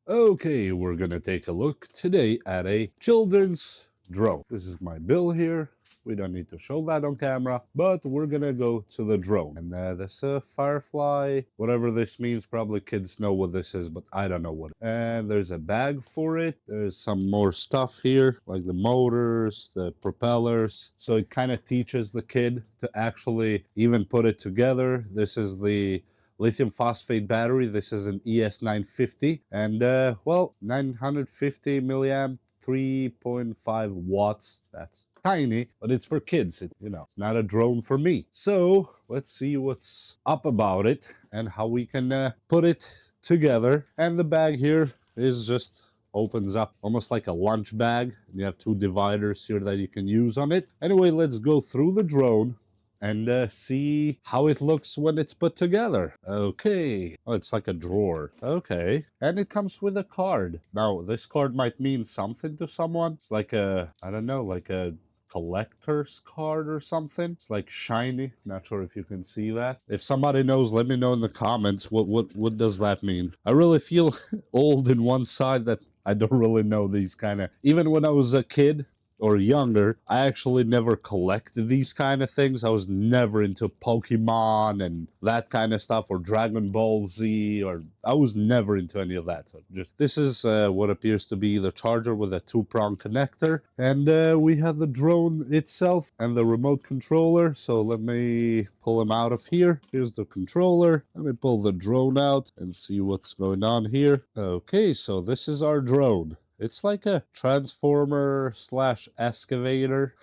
Okay, we're gonna take a look today at a children's drone. This is my bill here. We don't need to show that on camera, but we're gonna go to the drone. And this Firefly, whatever this means, probably kids know what this is, but I don't know what. And there's a bag for it. There's some more stuff here, like the motors, the propellers. So it kind of teaches the kid to actually even put it together. This is the lithium phosphate battery. This is an ES950 and well, 950 milliamp, 3.5 watts. That's tiny, but it's for kids. It's not a drone for me. So let's see what's up about it and how we can put it together. And the bag here is just opens up almost like a lunch bag. You have two dividers here that you can use on it. Anyway, let's go through the drone and see how it looks when it's put together. Okay. Oh, it's like a drawer. Okay. And it comes with a card. Now, this card might mean something to someone. It's like I don't know, like a collector's card or something. It's like shiny. Not sure if you can see that. If somebody knows, let me know in the comments. What does that mean? I really feel old in one side that I don't really know these kind of... Even when I was a kid, or younger, I actually never collected these kind of things. I was never into Pokemon and that kind of stuff, or Dragon Ball Z, or I was never into any of that. So just this is what appears to be the charger with a two-prong connector, and we have the drone itself and the remote controller. So let me pull him out of here. Here's the controller. Let me pull the drone out and see what's going on here. Okay, so this is our drone. It's like a transformer slash excavator.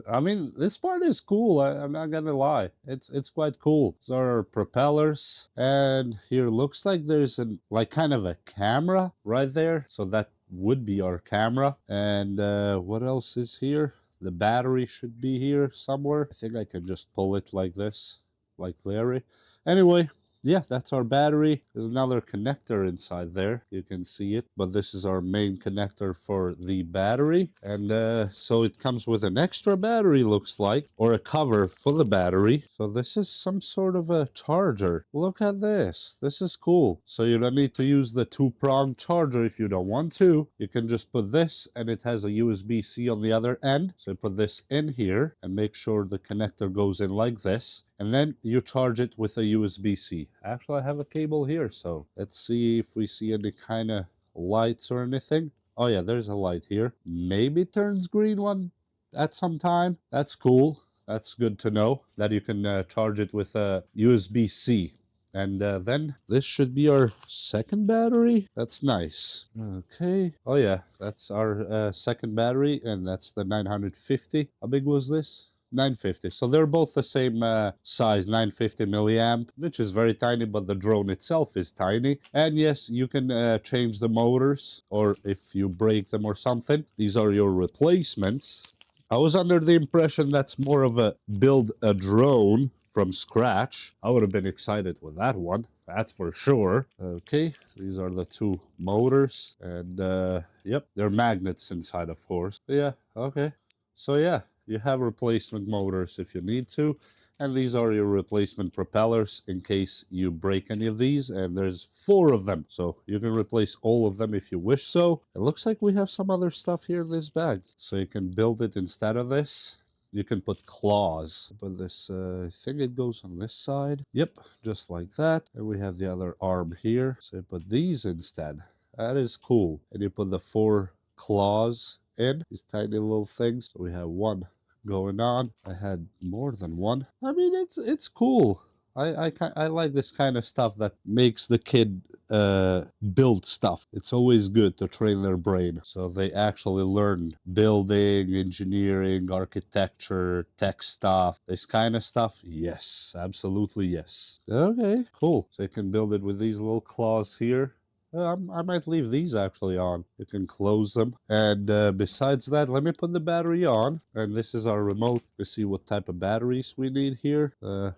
I mean, this part is cool. I'm not gonna lie. It's quite cool. These are our propellers, and here looks like there's like kind of a camera right there. So that would be our camera. And what else is here? The battery should be here somewhere. I think I can just pull it like this, like Larry. Anyway, yeah, that's our battery. There's another connector inside there. You can see it, but this is our main connector for the battery. And so it comes with an extra battery, looks like, or a cover for the battery. So this is some sort of a charger. Look at this. This is cool. So you don't need to use the two-prong charger if you don't want to. You can just put this, and it has a USB-C on the other end. So you put this in here and make sure the connector goes in like this. And then you charge it with a USB-C. Actually, I have a cable here, so let's see if we see any kind of lights or anything. Oh yeah, there's a light here. Maybe it turns green one at some time. That's cool. That's good to know that you can charge it with a USB-C. And then this should be our second battery. That's nice. Okay. Oh yeah, that's our second battery, and that's the 950. How big was this? 950. So they're both the same size, 950 milliamp, which is very tiny, but the drone itself is tiny. And yes, you can change the motors, or if you break them or something, these are your replacements. I was under the impression that's more of a build a drone from scratch. I would have been excited with that one. That's for sure. Okay, these are the two motors. And yep, they're magnets inside, of course. Yeah, okay. So yeah, you have replacement motors if you need to. And these are your replacement propellers in case you break any of these. And there's 4 of them. So you can replace all of them if you wish so. It looks like we have some other stuff here in this bag. So you can build it instead of this. You can put claws. But this, I think it goes on this side. Yep, just like that. And we have the other arm here. So you put these instead. That is cool. And you put the 4 claws in, these tiny little things. So we have one going on. I had more than one. I mean, it's cool. I like this kind of stuff that makes the kid build stuff. It's always good to train their brain so they actually learn building, engineering, architecture, tech stuff, this kind of stuff. Yes, absolutely yes. Okay, cool. So you can build it with these little claws here. I might leave these actually on. You can close them. And besides that, let me put the battery on. And this is our remote to see what type of batteries we need here.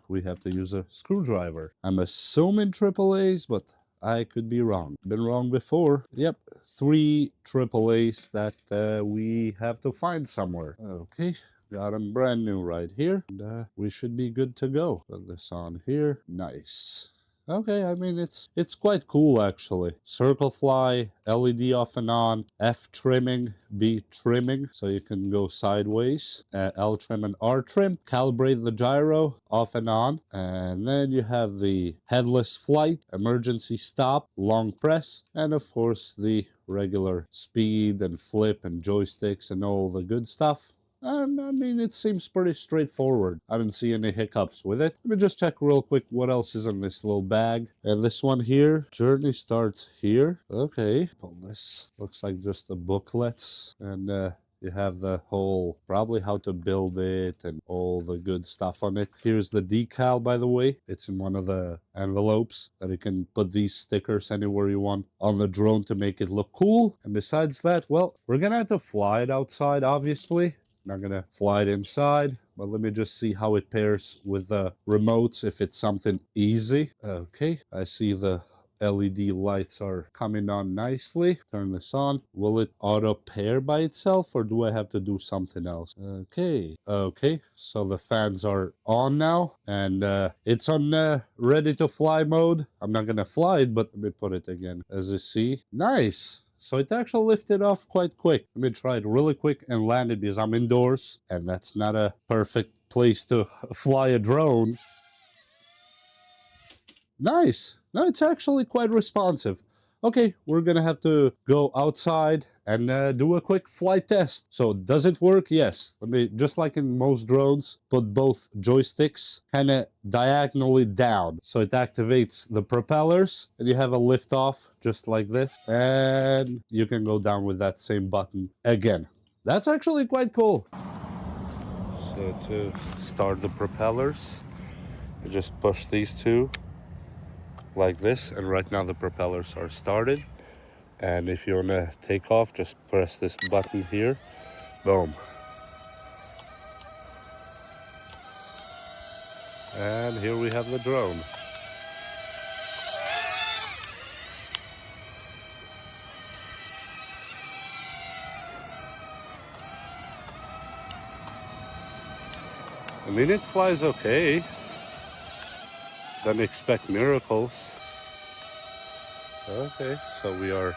We have to use a screwdriver. I'm assuming AAAs, but I could be wrong. Been wrong before. Yep, 3 AAAs that we have to find somewhere. Okay. Got them brand new right here. And we should be good to go. Put this on here. Nice. Okay, I mean it's quite cool actually. Circle fly, LED off and on, F trimming, B trimming, so you can go sideways. L trim and R trim. Calibrate the gyro off and on, and then you have the headless flight, emergency stop, long press, and of course the regular speed and flip and joysticks and all the good stuff. I mean, it seems pretty straightforward. I didn't see any hiccups with it. Let me just check real quick what else is in this little bag. And this one here, journey starts here. Okay, pull this. Looks like just the booklets. And you have the whole, probably how to build it and all the good stuff on it. Here's the decal, by the way. It's in one of the envelopes that you can put these stickers anywhere you want on the drone to make it look cool. And besides that, well, we're gonna have to fly it outside, obviously. Not gonna fly it inside, but let me just see how it pairs with the remotes if it's something easy. Okay, I see the LED lights are coming on nicely. Turn this on. Will it auto pair by itself or do I have to do something else? Okay, so the fans are on now and it's on ready to fly mode. I'm not gonna fly it, but let me put it again. As you see, nice. So it actually lifted off quite quick. Let me try it really quick and land it because I'm indoors and that's not a perfect place to fly a drone. Nice. No, it's actually quite responsive. Okay, we're gonna have to go outside and do a quick flight test. So does it work? Yes. Let me, just like in most drones, put both joysticks kind of diagonally down. So it activates the propellers and you have a lift off just like this. And you can go down with that same button again. That's actually quite cool. So to start the propellers, you just push these two like this, and right now the propellers are started. And if you want to take off, just press this button here. Boom. And here we have the drone. I mean, it flies okay. Don't expect miracles. Okay, so we are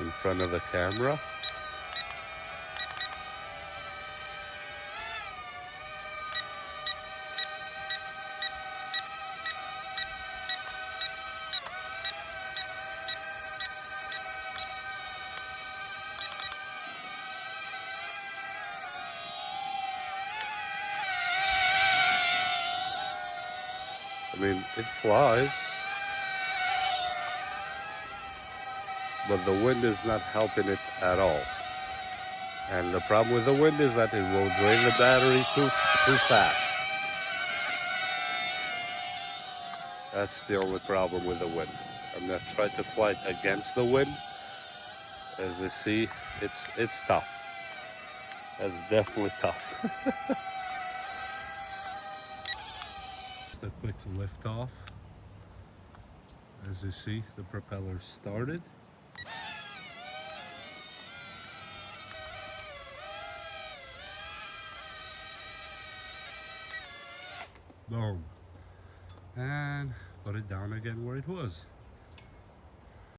in front of the camera. I mean, it flies, but the wind is not helping it at all. And the problem with the wind is that it will drain the battery too fast. That's the only problem with the wind. I'm gonna try to fly it against the wind. As you see, it's tough. That's definitely tough. Just a quick lift off. As you see, the propeller started. Boom. And put it down again where it was.